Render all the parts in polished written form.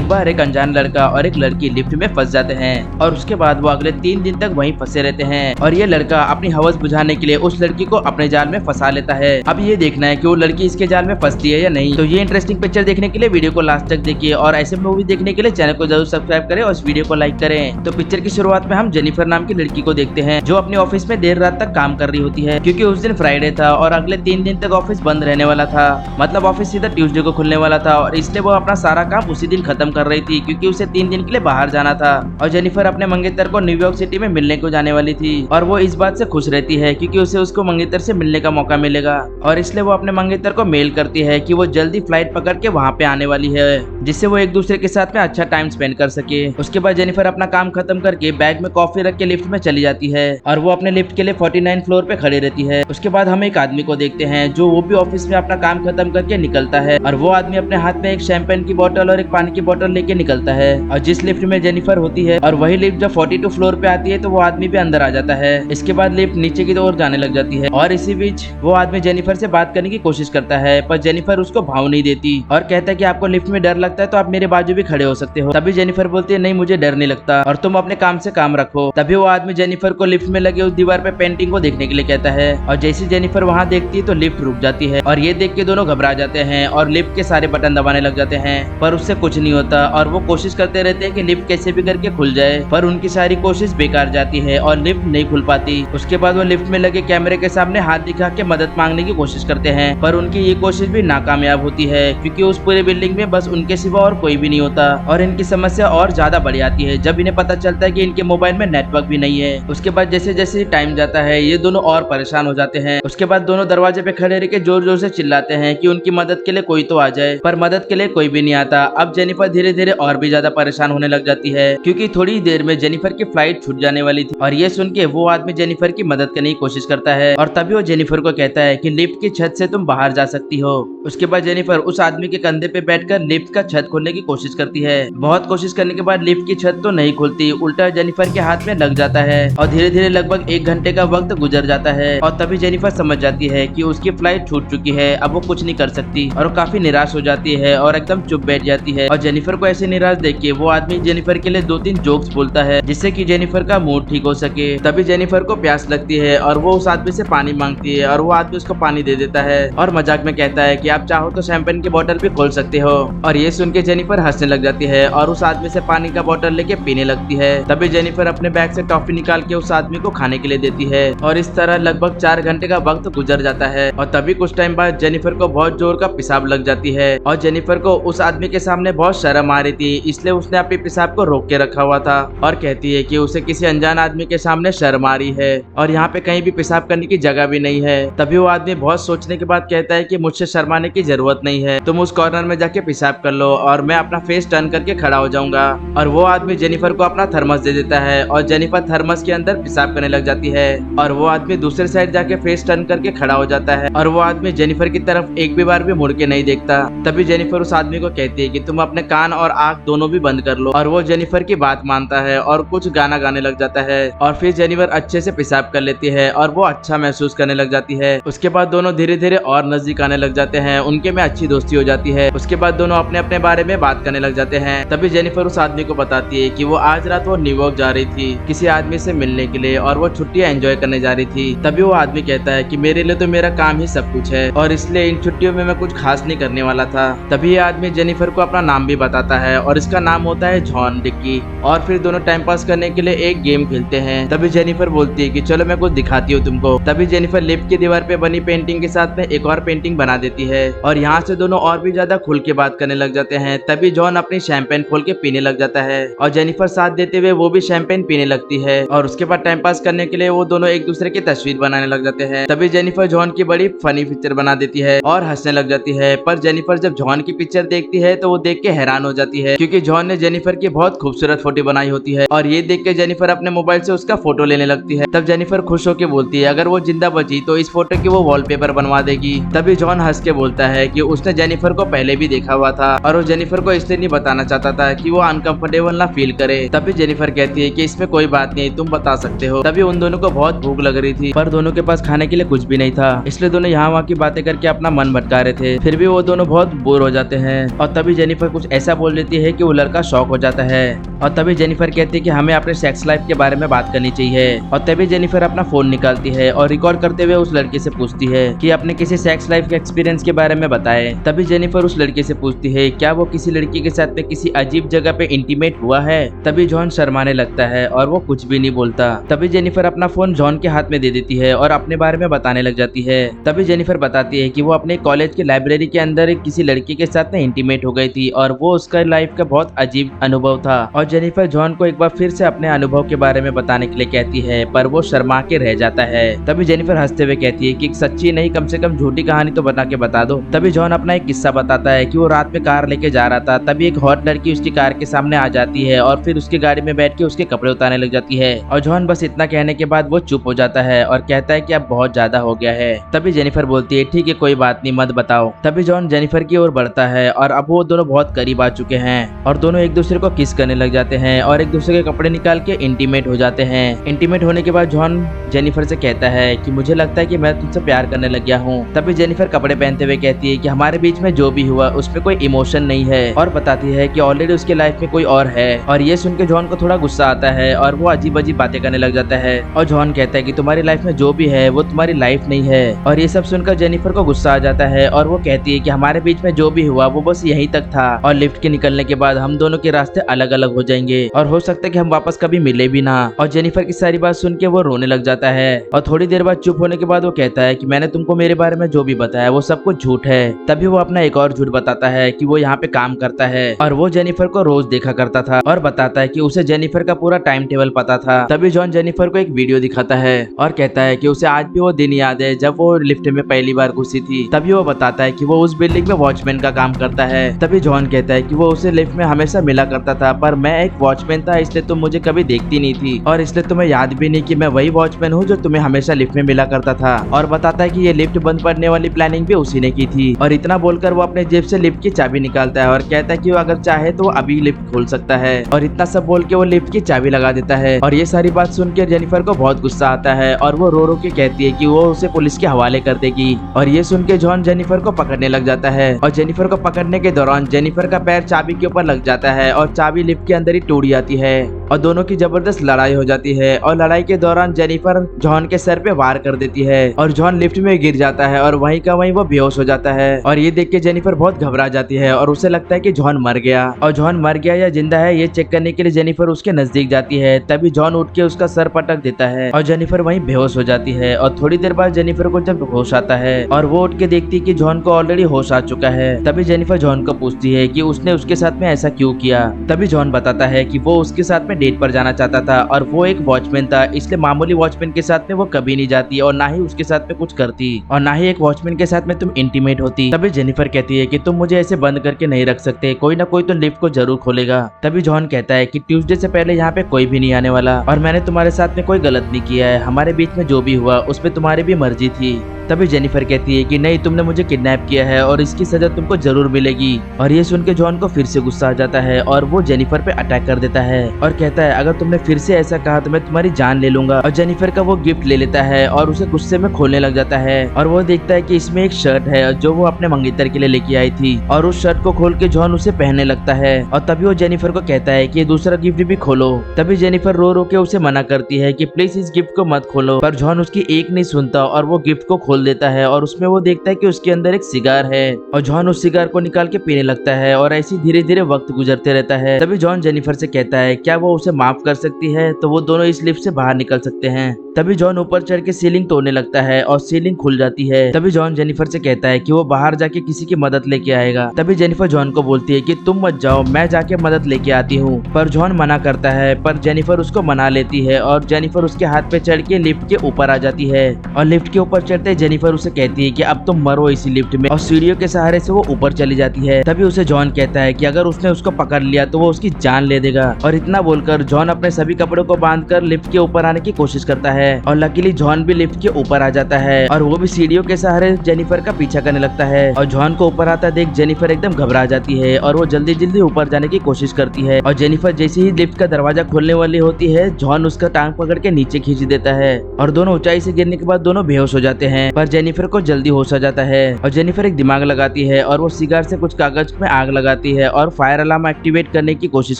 एक बार एक अनजान लड़का और एक लड़की लिफ्ट में फंस जाते हैं और उसके बाद वो अगले 3 दिन तक वहीं फंसे रहते हैं और ये लड़का अपनी हवस बुझाने के लिए उस लड़की को अपने जाल में फंसा लेता है। अब ये देखना है कि वो लड़की इसके जाल में फंसती है या नहीं। तो ये इंटरेस्टिंग पिक्चर देखने के लिए वीडियो को लास्ट तक देखिए और ऐसे मूवी देखने के लिए चैनल को जरूर सब्सक्राइब करें और इस वीडियो को लाइक करें। तो पिक्चर की शुरुआत में हम जेनिफर नाम की लड़की को देखते हैं जो अपने ऑफिस में देर रात तक काम कर रही होती है क्योंकि उस दिन फ्राइडे था और अगले 3 दिन तक ऑफिस बंद रहने वाला था। मतलब ऑफिस सीधा ट्यूसडे को खुलने वाला था और इसलिए वो अपना सारा काम उसी दिन खत्म कर रही थी क्योंकि उसे 3 दिन के लिए बाहर जाना था। और जेनिफर अपने मंगेतर को न्यूयॉर्क सिटी में मिलने को जाने वाली थी और वो इस बात से खुश रहती है क्योंकि उसे उसको मंगेतर से मिलने का मौका मिलेगा और इसलिए वो अपने मंगेतर को मेल करती है कि वो जल्दी फ्लाइट पकड़ के वहाँ पे आने वाली है जिससे वो एक दूसरे के साथ में अच्छा टाइम स्पेंड कर सके। उसके बाद जेनिफर अपना काम खत्म करके बैग में कॉफी रख के लिफ्ट में चली जाती है और वो अपने लिफ्ट के लिए 49 फ्लोर पे खड़ी रहती है। उसके बाद हम एक आदमी को देखते हैं जो वो भी ऑफिस में अपना काम खत्म करके निकलता है और वो आदमी अपने हाथ में एक शैंपेन की बोतल और एक पानी की बोतल लेके निकलता है और जिस लिफ्ट में जेनिफर होती है और वही लिफ्ट जब 42 फ्लोर पे आती है तो वो आदमी भी अंदर आ जाता है। इसके बाद लिफ्ट नीचे की ओर जाने लग जाती है और इसी बीच वो आदमी जेनिफर से बात करने की कोशिश करता है पर जेनिफर उसको भाव नहीं देती और कहता है कि आपको लिफ्ट में डर लगता है तो आप मेरे बाजू भी खड़े हो सकते हो। तभी जेनिफर बोलती है नहीं मुझे डर नहीं लगता और तुम अपने काम से काम रखो। तभी वो आदमी जेनिफर को लिफ्ट में लगे उस दीवार पे पेंटिंग को देखने के लिए कहता है और जैसे जेनिफर वहाँ देखती है तो लिफ्ट रुक जाती है और ये देख के दोनों घबरा जाते हैं और लिफ्ट के सारे बटन दबाने लग जाते हैं पर उससे कुछ नहीं होता और वो कोशिश करते रहते हैं कि लिफ्ट कैसे भी करके खुल जाए पर उनकी सारी कोशिश बेकार जाती है और लिफ्ट नहीं खुल पाती। उसके बाद वो लिफ्ट में लगे कैमरे के सामने हाथ दिखा के मदद मांगने की कोशिश करते हैं पर उनकी ये कोशिश भी नाकामयाब होती है क्योंकि उस पूरे बिल्डिंग में बस उनके सिवा और कोई भी नहीं होता और इनकी समस्या और ज्यादा बढ़ जाती है जब इन्हें पता चलता है कि इनके मोबाइल में नेटवर्क भी नहीं है। उसके बाद जैसे जैसे टाइम जाता है ये दोनों और परेशान हो जाते हैं। उसके बाद दोनों दरवाजे पे खड़े रह के जोर जोर से चिल्लाते हैं कि उनकी मदद के लिए कोई तो आ जाए पर मदद के लिए कोई भी नहीं आता। अब जेनिफर धीरे धीरे और भी ज्यादा परेशान होने लग जाती है क्योंकि थोड़ी देर में जेनिफर की फ्लाइट छूट जाने वाली थी और ये सुन के वो आदमी जेनिफर की मदद करने की कोशिश करता है और तभी वो जेनिफर को कहता है कि लिफ्ट की छत से तुम बाहर जा सकती हो। उसके बाद जेनिफर उस आदमी के कंधे पे बैठकर लिफ्ट का छत खोलने की कोशिश करती है। बहुत कोशिश करने के बाद लिफ्ट की छत तो नहीं खुलती, उल्टा जेनिफर के हाथ में लग जाता है और धीरे धीरे लगभग 1 घंटे का वक्त गुजर जाता है और तभी जेनिफर समझ जाती है कि उसकी फ्लाइट छूट चुकी है, अब वो कुछ नहीं कर सकती और काफी निराश हो जाती है और एकदम चुप बैठ जाती है। और जेनिफर को ऐसे निराश देख के वो आदमी जेनिफर के लिए 2-3 जोक्स बोलता है जिससे कि जेनिफर का मूड ठीक हो सके। तभी जेनिफर को प्यास लगती है और वो उस आदमी से पानी मांगती है और वो आदमी उसको पानी दे देता है और मजाक में कहता है कि आप चाहो तो शैंपेन की बोतल भी खोल सकते हो। और ये सुन के जेनिफर हंसने लग जाती है और उस आदमी से पानी का बोतल लेके पीने लगती है। तभी जेनिफर अपने बैग से टॉफी निकाल के उस आदमी को खाने के लिए देती है और इस तरह लगभग 4 घंटे का वक्त गुजर जाता है। और तभी कुछ टाइम बाद जेनिफर को बहुत जोर का पेशाब लग जाती है और जेनिफर को उस आदमी के सामने बहुत शर्म आ रही थी इसलिए उसने अपने पेशाब को रोक के रखा हुआ था और कहती है कि उसे किसी अनजान आदमी के सामने शर्म आ रही है और यहाँ पे कहीं भी पेशाब करने की जगह भी नहीं है। तभी वो आदमी बहुत सोचने के बाद कहता है कि मुझसे शर्माने की जरूरत नहीं है, तुम उस कॉर्नर में जाके पेशाब कर लो और मैं अपना फेस टर्न करके खड़ा हो जाऊंगा। और वो आदमी जेनिफर को अपना थर्मस दे देता है और जेनिफर थर्मस के अंदर पेशाब करने लग जाती है और वो आदमी दूसरे साइड जाके फेस टर्न करके खड़ा हो जाता है और वो आदमी जेनिफर की तरफ एक भी बार भी मुड़ के नहीं देखता। तभी जेनिफर उस आदमी को कहती है कि तुम अपने कान और आंख दोनों भी बंद कर लो और वो जेनिफर की बात मानता है और कुछ गाना गाने लग जाता है और फिर जेनिफर अच्छे से पेशाब कर लेती है और वो अच्छा महसूस करने लग जाती है। उसके बाद दोनों धीरे धीरे और नजदीक आने लग जाते हैं, उनके में अच्छी दोस्ती हो जाती है। उसके बाद दोनों अपने अपने बारे में बात करने लग जाते हैं। तभी जेनिफर उस आदमी को बताती है कि वो आज रात वो न्यूयॉर्क जा रही थी किसी आदमी से मिलने के लिए और वो छुट्टियां एंजॉय करने जा रही थी। तभी वो आदमी कहता है कि मेरे लिए तो मेरा काम ही सब कुछ है और इसलिए इन छुट्टियों में मैं कुछ खास नहीं करने वाला था। तभी ये आदमी जेनिफर को अपना नाम भी बताता है और इसका नाम होता है जॉन डिक्की और फिर दोनों टाइम पास करने के लिए एक गेम खेलते हैं। तभी जेनिफर बोलती है कि चलो मैं कुछ दिखाती हूँ तुमको। तभी जेनिफर लिफ्ट की दीवार पे बनी पेंटिंग के साथ में एक और पेंटिंग बना देती है और यहाँ से दोनों और भी ज्यादा खुल के बात करने लग जाते हैं। तभी जॉन अपनी शैंपेन खोल के पीने लग जाता है और जेनिफर साथ देते हुए वो भी शैंपेन पीने लगती है और उसके बाद टाइम पास करने के लिए वो दोनों एक दूसरे की तस्वीर बनाने लग जाते हैं। तभी जेनिफर जॉन की बड़ी फनी पिक्चर बना देती है और हंसने लग जाती है पर जेनिफर जब जॉन की पिक्चर देखती है तो वो देख के हैरान हो जाती है क्योंकि जॉन ने जेनिफर की बहुत खूबसूरत फोटो बनाई होती है और ये देख के जेनिफर अपने मोबाइल से उसका फोटो लेने लगती है। तब जेनिफर खुश होकर बोलती है अगर वो जिंदा बची तो इस फोटो की वो वॉलपेपर बनवा देगी। तभी जॉन हंस के बोलता है कि उसने जेनिफर को पहले भी देखा हुआ था और वो जेनिफर को इसलिए नहीं बताना चाहता था कि वो अनकंफर्टेबल ना फील करे। तभी जेनिफर कहती है कि इसमें कोई बात नहीं, तुम बता सकते हो। तभी उन दोनों को बहुत भूख लग रही थी पर दोनों के पास खाने के लिए कुछ भी नहीं था इसलिए दोनों यहाँ वहाँ की बातें करके अपना मन भटका रहे थे। फिर भी वो दोनों बहुत बोर हो जाते हैं और तभी जेनिफर कुछ ऐसा बोल देती है कि वो लड़का शॉक हो जाता है। और तभी जेनिफर कहती है कि हमें अपने सेक्स लाइफ के बारे में बात करनी चाहिए। और तभी जेनिफर अपना फोन निकालती है और रिकॉर्ड करते हुए उस लड़के से पूछती है कि अपने किसी सेक्स लाइफ के एक्सपीरियंस के बारे में बताए। तभी जेनिफर उस लड़के से पूछती है क्या वो किसी लड़की के साथ में किसी अजीब जगह पे इंटीमेट हुआ है। तभी जॉन शर्माने लगता है और वो कुछ भी नहीं बोलता। तभी जेनिफर अपना फोन जॉन के हाथ में दे देती है और अपने बारे में बताने लग जाती है। तभी जेनिफर बताती है कि वो अपने कॉलेज के लाइब्रेरी के अंदर किसी लड़की के साथ में इंटीमेट हो गई थी और वो उसका लाइफ का बहुत अजीब अनुभव था। और जेनिफर जॉन को एक बार फिर से अपने अनुभव के बारे में बताने के लिए कहती है पर वो शर्मा के रह जाता है। तभी जेनिफर हंसते हुए कहती है कि सच्ची नहीं कम से कम झूठी कहानी तो बता के बता दो। तभी जॉन अपना एक किस्सा बताता है कि वो रात में कार लेके जा रहा था। तभी एक हॉट लड़की उसकी कार के सामने आ जाती है और फिर उसकी गाड़ी में बैठ के उसके कपड़े उतारने लग जाती है। और जॉन बस इतना कहने के बाद वो चुप हो जाता है और कहता है कि अब बहुत ज्यादा हो गया है। तभी जेनिफर बोलती है ठीक है कोई बात नहीं मत बताओ। तभी जॉन जेनिफर की ओर बढ़ता है और अब वो दोनों बहुत करीब आ चुके हैं और दोनों एक दूसरे को किस करने लग जाते हैं और एक दूसरे के कपड़े निकाल के इंटीमेट हो जाते हैं। इंटीमेट होने के बाद जॉन जेनिफर से कहता है कि मुझे लगता है कि मैं तुमसे प्यार करने लग गया हूँ। तभी जेनिफर कपड़े पहनते हुए कहती है कि हमारे बीच में जो भी हुआ उसमें कोई इमोशन नहीं है और बताती है कि ऑलरेडी उसके लाइफ में कोई और है। और ये सुन के जॉन को थोड़ा गुस्सा आता है और वो अजीब अजीब बातें करने लग जाता है। और जॉन कहता है कि तुम्हारी लाइफ में जो भी है वो तुम्हारी लाइफ नहीं है। और ये सब सुनकर जेनिफर को गुस्सा आ जाता है और वो कहती है कि हमारे बीच में जो भी हुआ वो बस यहीं तक था और लिफ्ट के निकलने के बाद हम दोनों के रास्ते अलग अलग हो जाएंगे और हो सकता है कि हम वापस कभी मिले भी ना। और जेनिफर की सारी बात सुन के वो रोने लग जाता है और थोड़ी देर बाद चुप होने के बाद वो कहता है कि मैंने तुमको मेरे बारे में जो भी बताया वो सब कुछ झूठ है। तभी वो अपना एक और झूठ बताता है कि वो यहाँ पे काम करता है और वो जेनिफर को रोज देखा करता था और बताता है कि उसे जेनिफर का पूरा टाइम टेबल पता था। तभी जॉन जेनिफर को एक वीडियो दिखाता है और कहता है कि उसे आज भी वो दिन याद है जब वो लिफ्ट में पहली बार घुसी थी। तभी वो बताता है कि वो उस बिल्डिंग में वॉचमैन का काम करता है। तभी जॉन कहता है कि वो उसे लिफ्ट में हमेशा मिला करता था पर मैं एक वॉचमैन था इसलिए तुम मुझे कभी देखती नहीं थी और इसलिए तुम्हें याद भी नहीं कि मैं वही वॉचमैन हूँ जो तुम्हें हमेशा लिफ्ट में मिला करता था। और बताता है कि ये लिफ्ट बंद पड़ने वाली प्लानिंग भी उसी ने की थी। और इतना बोलकर वो अपने जेब से लिफ्ट की चाबी निकालता है और कहता है कि वो अगर चाहे तो वो अभी लिफ्ट खोल सकता है। और इतना सब बोल के वो लिफ्ट की चाबी लगा देता है। और ये सारी बात सुन के जेनिफर को बहुत गुस्सा आता है और वो रो रो के कहती है कि वो उसे पुलिस के हवाले कर देगी। और ये सुन के जॉन जेनिफर को पकड़ने लग जाता है और जेनिफर को पकड़ने के दौरान जेनिफर का पैर चाबी के ऊपर लग जाता है और चाबी लिफ्ट के अंदर ही टूट जाती है और दोनों की जबरदस्त लड़ाई हो जाती है। और लड़ाई के दौरान जेनिफर जॉन के सर पे वार कर देती है और जॉन लिफ्ट में गिर जाता है और वहीं का वहीं वो बेहोश हो जाता है। और ये देख के जेनिफर बहुत घबरा जाती है और उसे लगता है कि जॉन मर गया। और जॉन मर गया या जिंदा है ये चेक करने के लिए जेनिफर उसके नजदीक जाती है। तभी जॉन उठ के उसका सर पटक देता है और जेनिफर वहीं बेहोश हो जाती है। और थोड़ी देर बाद जेनिफर को जब होश आता है और वो उठ के देखती है कि जॉन को ऑलरेडी होश आ चुका है। तभी जेनिफर जॉन को पूछती है कि उसने उसके साथ में ऐसा क्यों किया। तभी जॉन बताता है कि वो उसके साथ में डेट पर जाना चाहता था और वो एक वॉचमैन था इसलिए मामूली वॉचमैन के साथ में वो कभी नहीं जाती और ना ही उसके साथ में कुछ करती और ना ही एक वॉचमैन के साथ में तुम इंटीमेट होती। तभी जेनिफर कहती है कि तुम मुझे ऐसे बंद करके नहीं रख सकते, कोई ना कोई तो लिफ्ट को जरूर खोलेगा। तभी जॉन कहता है कि ट्यूसडे से पहले यहाँ पे कोई भी नहीं आने वाला और मैंने तुम्हारे साथ में कोई गलत नहीं किया है, हमारे बीच में जो भी हुआ उसमें तुम्हारी भी मर्जी थी। तभी जेनिफर कहती है कि नहीं तुमने मुझे किडनैप किया है और इसकी सजा तुमको जरूर मिलेगी। और ये सुन के जॉन को फिर से गुस्सा आ जाता है और वो जेनिफर पे अटैक कर देता है और कहता है अगर तुमने फिर से ऐसा कहा तो मैं तुम्हारी जान ले लूंगा। और जेनिफर का वो गिफ्ट ले लेता है और उसे गुस्से में खोलने लग जाता है और वो देखता है कि इसमें एक शर्ट है जो वो अपने मंगेतर के लिए लेके आई थी और उस शर्ट को खोल के जॉन उसे पहनने लगता है। और तभी वो जेनिफर को कहता है कि दूसरा गिफ्ट भी खोलो। तभी जेनिफर रो रो के उसे मना करती है कि प्लीज इस गिफ्ट को मत खोलो पर जॉन उसकी एक नहीं सुनता और वो गिफ्ट को खोल देता है और उसमें वो देखता है कि उसके अंदर एक सिगार है और जॉन उस सिगार को निकाल के पीने लगता है और ऐसे धीरे धीरे वक्त गुजरते रहता है। तभी जॉन जेनिफर से कहता है क्या वो उसे माफ कर सकती है तो वो दोनों इस लिफ्ट से बाहर निकल सकते हैं। तभी जॉन ऊपर चढ़ के सीलिंग तोड़ने लगता है और सीलिंग खुल जाती है। तभी जॉन जेनिफर से कहता है कि वो बाहर जाके किसी की मदद लेके आएगा। तभी जेनिफर जॉन को बोलती है कि तुम मत जाओ, मैं जाके मदद लेके आती हूँ। पर जॉन मना करता है पर जेनिफर उसको मना लेती है और जेनिफर उसके हाथ पे चढ़ के लिफ्ट के ऊपर आ जाती है। और लिफ्ट के ऊपर चढ़ते जेनिफर उसे कहती है कि अब तुम मरो इसी लिफ्ट में और सीढ़ियों के सहारे से वो ऊपर चली जाती है। तभी उसे जॉन कहता है कि अगर उसने उसको पकड़ लिया तो वो उसकी जान ले देगा। और इतना बोलकर जॉन अपने सभी कपड़ों को बांधकर लिफ्ट के ऊपर आने की कोशिश करता है और लकीली जॉन भी लिफ्ट के ऊपर आ जाता है और वो भी सीढ़ियों के सहारे जेनिफर का पीछा करने लगता है। और जॉन को ऊपर आता देख जेनिफर एकदम घबरा जाती है और वो जल्दी जल्दी ऊपर जाने की कोशिश करती है। और जेनिफर जैसे ही लिफ्ट का दरवाजा खोलने वाली होती है जॉन उसका टांग पकड़ के नीचे खींच देता है और दोनों ऊंचाई से गिरने के बाद दोनों बेहोश हो जाते हैं। पर जेनिफर को जल्दी होश आ जाता है और जेनिफर एक दिमाग लगाती है और वो सिगार से कुछ कागज में आग लगाती है और फायर अलार्म एक्टिवेट करने की कोशिश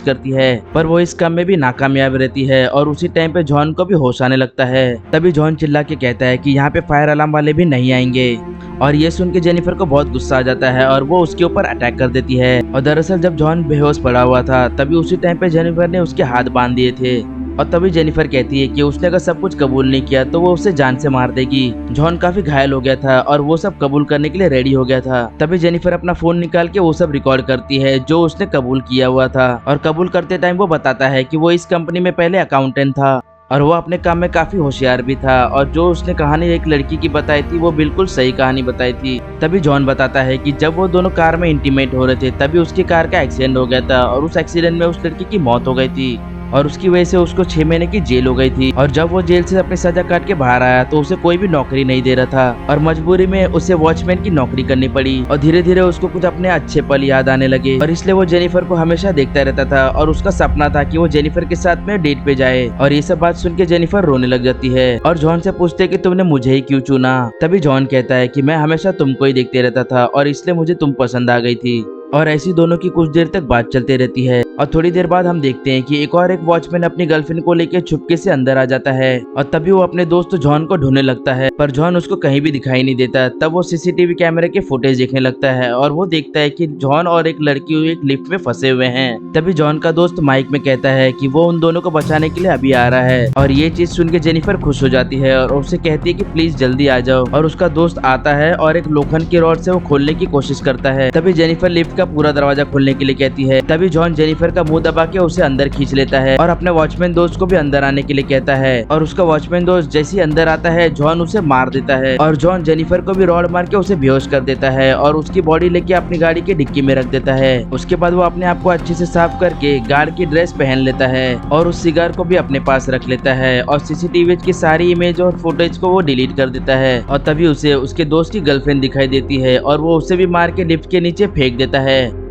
करती है, पर वो इस काम में भी नाकामयाब रहती है और उसी टाइम पे जॉन को भी होश आने लगता है। तभी जॉन चिल्ला के कहता है कि यहाँ पे फायर अलार्म वाले भी नहीं आएंगे और ये सुन के जेनिफर को बहुत गुस्सा आ जाता है और वो उसके ऊपर अटैक कर देती है। और दरअसल जब जॉन बेहोश पड़ा हुआ था तभी उसी टाइम पे जेनिफर ने उसके हाथ बांध दिए थे और तभी जेनिफर कहती है कि उसने अगर सब कुछ कबूल नहीं किया तो वो उसे जान से मार देगी। जॉन काफी घायल हो गया था और वो सब कबूल करने के लिए रेडी हो गया था। तभी जेनिफर अपना फोन निकाल के वो सब रिकॉर्ड करती है जो उसने कबूल किया हुआ था और कबूल करते टाइम वो बताता है कि वो इस कंपनी में पहले अकाउंटेंट था और वो अपने काम में काफी होशियार भी था और जो उसने कहानी एक लड़की की बताई थी वो बिल्कुल सही कहानी बताई थी। तभी जॉन बताता है कि जब वो दोनों कार में इंटीमेट हो रहे थे तभी उसकी कार का एक्सीडेंट हो गया था और उस एक्सीडेंट में उस लड़की की मौत हो गई थी और उसकी वजह से उसको 6 महीने की जेल हो गई थी। और जब वो जेल से अपनी सजा काट के बाहर आया तो उसे कोई भी नौकरी नहीं दे रहा था और मजबूरी में उसे वॉचमैन की नौकरी करनी पड़ी और धीरे धीरे उसको कुछ अपने अच्छे पल याद आने लगे और इसलिए वो जेनिफर को हमेशा देखता रहता था और उसका सपना था कि वो जेनिफर के साथ में डेट पे जाए। और ये सब बात सुन के जेनिफर रोने लग जाती है और जॉन से पूछते कि तुमने मुझे ही क्यों चुना। तभी जॉन कहता है कि मैं हमेशा तुमको ही देखते रहता था और इसलिए मुझे तुम पसंद आ गई थी। और ऐसी दोनों की कुछ देर तक बात चलते रहती है और थोड़ी देर बाद हम देखते हैं कि एक वॉचमैन अपनी गर्लफ्रेंड को लेकर चुपके से अंदर आ जाता है और तभी वो अपने दोस्त जॉन को ढूंढने लगता है पर जॉन उसको कहीं भी दिखाई नहीं देता। तब वो सीसीटीवी कैमरे के फुटेज देखने लगता है और वो देखता है कि जॉन और एक लड़की एक लिफ्ट में फंसे हुए हैं। तभी जॉन का दोस्त माइक में कहता है कि वो उन दोनों को बचाने के लिए अभी आ रहा है और ये चीज सुन के जेनिफर खुश हो जाती है और उससे कहती है कि प्लीज जल्दी आ जाओ। और उसका दोस्त आता है और एक लोखंड की रॉड से वो खोलने की कोशिश करता है। तभी जेनिफर लिफ्ट का पूरा दरवाजा खोलने के लिए कहती है। तभी जॉन जेनिफर का मुंह दबा के उसे अंदर खींच लेता है और अपने वॉचमैन दोस्त को भी अंदर आने के लिए कहता है और उसका वॉचमैन दोस्त जैसे ही अंदर आता है जॉन उसे मार देता है और जॉन जेनिफर को भी रॉड मार के उसे बेहोश कर देता है और उसकी बॉडी लेके अपनी गाड़ी की डिक्की में रख देता है। उसके बाद वो अपने आप को अच्छे से साफ करके गार्ड की ड्रेस पहन लेता है और उस सिगार को भी अपने पास रख लेता है और सीसीटीवी की सारी इमेज और फुटेज को वो डिलीट कर देता है। और तभी उसे उसके दोस्त की गर्लफ्रेंड दिखाई देती है और वो उसे भी मार के लिफ्ट के नीचे फेंक देता है।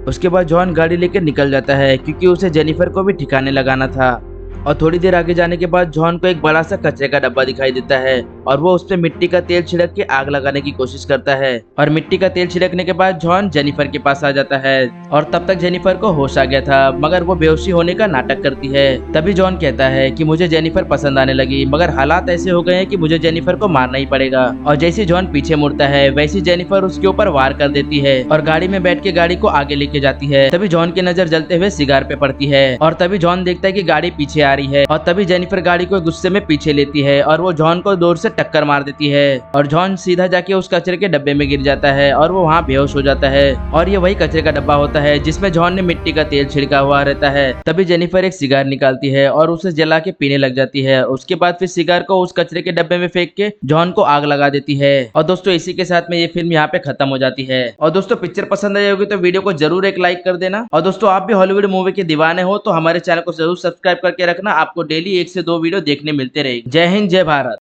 उसके बाद जॉन गाड़ी लेकर निकल जाता है क्योंकि उसे जेनिफर को भी ठिकाने लगाना था। और थोड़ी देर आगे जाने के बाद जॉन को एक बड़ा सा कचरे का डब्बा दिखाई देता है और वो उस पे मिट्टी का तेल छिड़क के आग लगाने की कोशिश करता है और मिट्टी का तेल छिड़कने के बाद जॉन जेनिफर के पास आ जाता है और तब तक जेनिफर को होश आ गया था मगर वो बेहोशी होने का नाटक करती है। तभी जॉन कहता है कि मुझे जेनिफर पसंद आने लगी मगर हालात ऐसे हो गए हैं कि मुझे जेनिफर को मारना ही पड़ेगा। और जैसे जॉन पीछे मुड़ता है वैसी जेनिफर उसके ऊपर वार कर देती है और गाड़ी में बैठ के गाड़ी को आगे लेके जाती है। तभी जॉन की नजर जलते हुए सिगार पे पड़ती है और तभी जॉन देखता है कि गाड़ी पीछे आ रही है और तभी जेनिफर गाड़ी को गुस्से में पीछे लेती है और वो जॉन को दूर से टक्कर मार देती है और जॉन सीधा जाके उस कचरे के डब्बे में गिर जाता है और वो वहाँ बेहोश हो जाता है। और ये वही कचरे का डब्बा होता है जिसमें जॉन ने मिट्टी का तेल छिड़का हुआ रहता है। तभी जेनिफर एक सिगार निकालती है और उसे जला के पीने लग जाती है। उसके बाद फिर सिगार को उस कचरे के डब्बे में फेंक के जॉन को आग लगा देती है। और दोस्तों इसी के साथ में ये फिल्म यहाँ पे खत्म हो जाती है। और दोस्तों पिक्चर पसंद आई होगी तो वीडियो को जरूर एक लाइक कर देना। और दोस्तों आप भी हॉलीवुड मूवी के दीवाने हो तो हमारे चैनल को जरूर सब्सक्राइब करके रखना। आपको डेली 1 से 2 वीडियो देखने मिलते रहेगी। जय हिंद जय भारत।